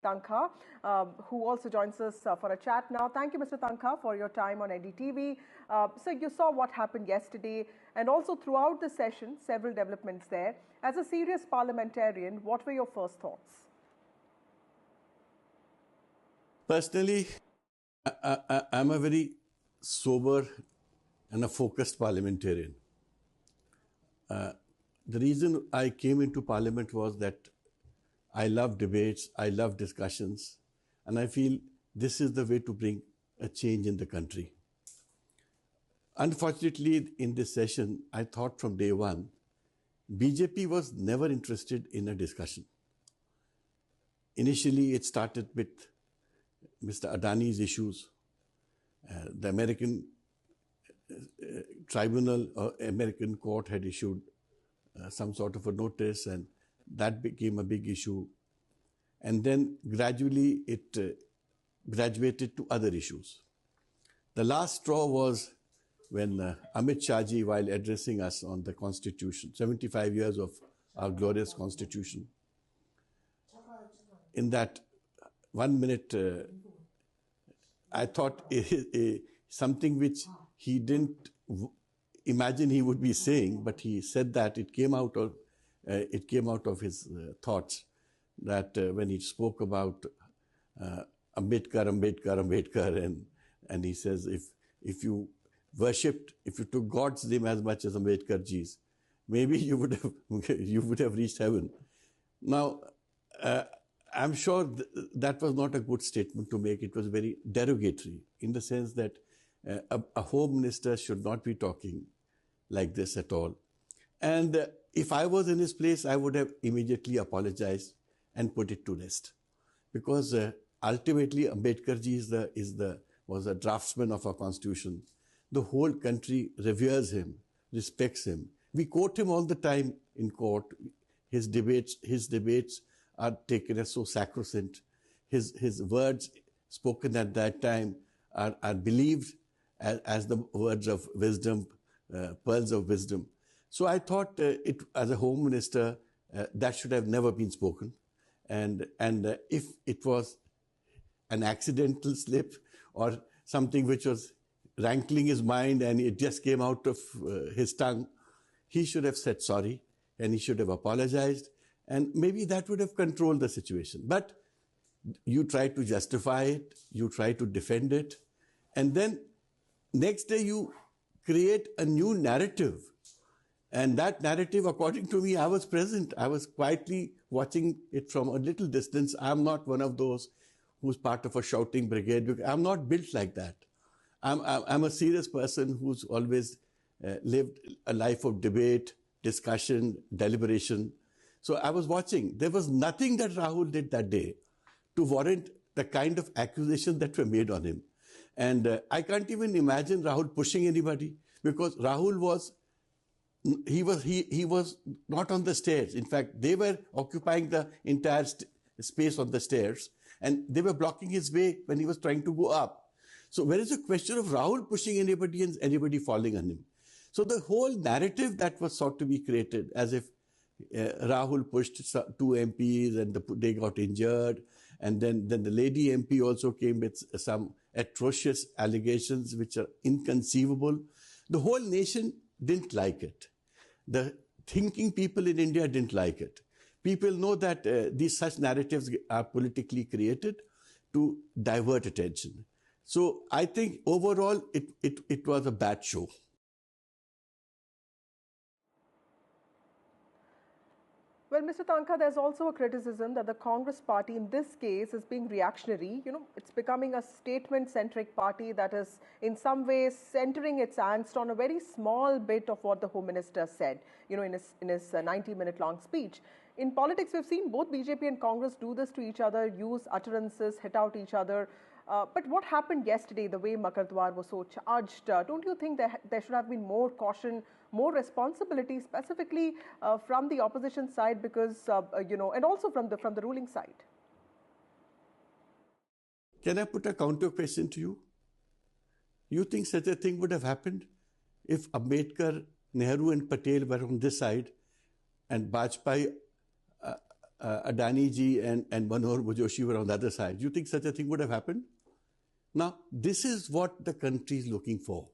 Tankha, who also joins us for a chat now. Thank you, Mr. Tankha, for your time on NDTV. So you saw what happened yesterday and also throughout the session, several developments there. As a serious parliamentarian, what were your first thoughts? Personally, I'm a very sober and a focused parliamentarian. The reason I came into parliament was that I love debates, I love discussions, and I feel this is the way to bring a change in the country. Unfortunately, in this session, I thought from day one, BJP was never interested in a discussion. Initially, it started with Mr. Adani's issues. The American tribunal or American court had issued some sort of a notice, and that became a big issue. And then gradually it graduated to other issues. The last straw was when Amit Shah ji, while addressing us on the Constitution, 75 years of our glorious Constitution, in that 1 minute, I thought something which he didn't imagine he would be saying, but he said that it came out of his thoughts, that when he spoke about Ambedkar, and he says if you took God's name as much as Ambedkar ji's, maybe you would have reached heaven. Now, I'm sure that was not a good statement to make. It was very derogatory in the sense that a home minister should not be talking like this at all. And if I was in his place, I would have immediately apologized and put it to rest, because ultimately Ambedkar ji was a draftsman of our Constitution. The whole country reveres him, respects him. We quote him all the time in court. His debates are taken as so sacrosanct. His words spoken at that time are believed as the words of wisdom, pearls of wisdom. So I thought as a home minister, that should have never been spoken. And if it was an accidental slip or something which was rankling his mind and it just came out of his tongue, he should have said sorry and he should have apologized, and maybe that would have controlled the situation. But you try to justify it, you try to defend it, and then next day you create a new narrative. And that narrative, according to me, I was present. I was quietly watching it from a little distance. I'm not one of those who's part of a shouting brigade, because I'm not built like that. I'm a serious person who's always lived a life of debate, discussion, deliberation. So I was watching. There was nothing that Rahul did that day to warrant the kind of accusations that were made on him. And I can't even imagine Rahul pushing anybody, because Rahul was not on the stairs. In fact, they were occupying the entire space on the stairs, and they were blocking his way when he was trying to go up. So where is the question of Rahul pushing anybody and anybody falling on him? So the whole narrative that was sought to be created, as if Rahul pushed 2 MPs and they got injured, and then the lady MP also came with some atrocious allegations which are inconceivable. The whole nation didn't like it. The thinking people in India didn't like it. People know that these such narratives are politically created to divert attention. So I think overall it was a bad show. Well, Mr. Tankha, there's also a criticism that the Congress party in this case is being reactionary. It's becoming a statement-centric party that is in some ways centering its angst on a very small bit of what the Home Minister said, in his 90-minute-long speech. In politics, we've seen both BJP and Congress do this to each other, use utterances, hit out each other. But what happened yesterday, the way Makar Dwar was so charged, don't you think there should have been more caution, more responsibility, specifically from the opposition side, because, and also from the ruling side? Can I put a counter question to you? You think such a thing would have happened if Ambedkar, Nehru and Patel were on this side and Vajpayee Adani ji and Manohar Mojoshi were on the other side. Do you think such a thing would have happened? Now, this is what the country is looking for.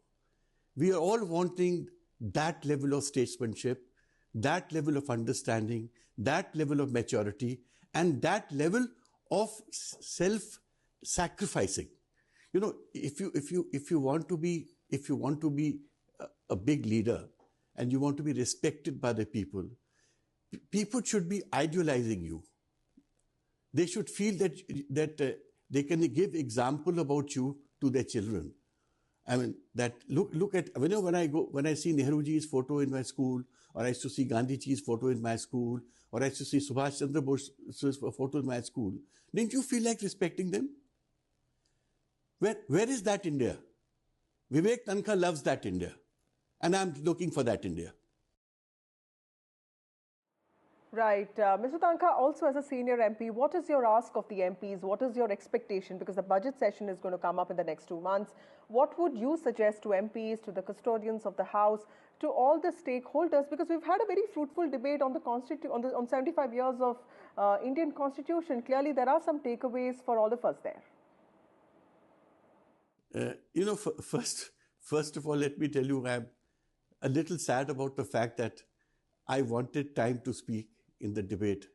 We are all wanting that level of statesmanship, that level of understanding, that level of maturity, and that level of self-sacrificing. You know, if you want to be a big leader and you want to be respected by the people, people should be idealizing you. They should feel that they can give example about you to their children. I mean, that look at, you know, when I see Nehruji's photo in my school, or I used to see Gandhiji's photo in my school, or I used to see Subhash Chandra Bose's photo in my school, didn't you feel like respecting them? Where is that India? Vivek Tankha loves that India, and I'm looking for that India. Right. Mr. Tankha, also as a senior MP, what is your ask of the MPs? What is your expectation? Because the budget session is going to come up in the next 2 months. What would you suggest to MPs, to the custodians of the House, to all the stakeholders? Because we've had a very fruitful debate on on 75 years of Indian Constitution. Clearly, there are some takeaways for all of us there. You know, first of all, let me tell you, I'm a little sad about the fact that I wanted time to speak in the debate.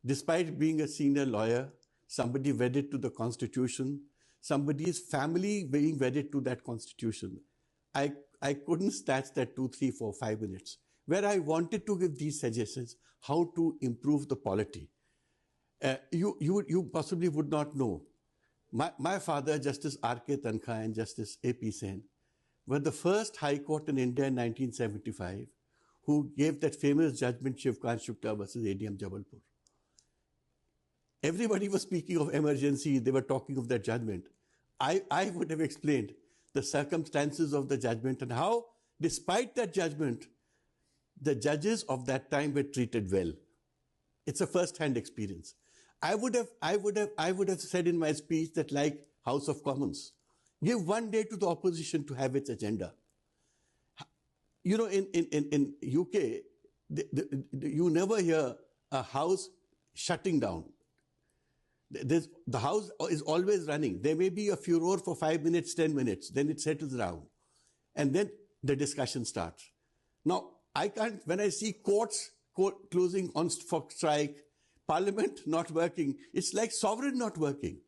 Despite being a senior lawyer, somebody wedded to the Constitution, somebody's family being wedded to that Constitution, I couldn't snatch that 2, 3, 4, 5 minutes, where I wanted to give these suggestions how to improve the polity. You possibly would not know. My father, Justice R.K. Tankha and Justice A.P. Sen, were the first High Court in India in 1975 who gave that famous judgment Shivkant Shukla versus ADM Jabalpur. Everybody was speaking of emergency, they were talking of that judgment. I would have explained the circumstances of the judgment and how, despite that judgment, the judges of that time were treated well. It's a first-hand experience. I would have said in my speech that, like House of Commons, give 1 day to the opposition to have its agenda. You know, in UK, you never hear a house shutting down. The house is always running. There may be a furor for 5 minutes, 10 minutes, then it settles down. And then the discussion starts. Now, I can't, when I see courts closing for strike, Parliament not working, it's like sovereign not working,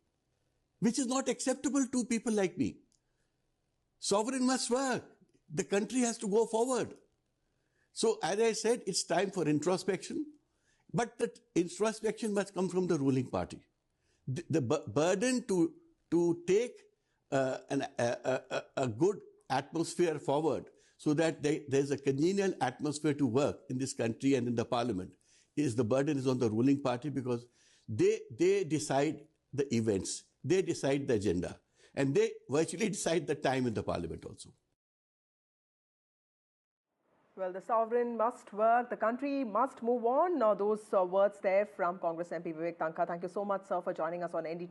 which is not acceptable to people like me. Sovereign must work. The country has to go forward. So, as I said, it's time for introspection, but that introspection must come from the ruling party. The burden to take a good atmosphere forward so that there's a congenial atmosphere to work in this country and in the Parliament the burden is on the ruling party, because they decide the events, they decide the agenda, and they virtually decide the time in the Parliament also. Well, the sovereign must work, the country must move on. Now, those words there from Congress MP Vivek Tankha. Thank you so much, sir, for joining us on NDT.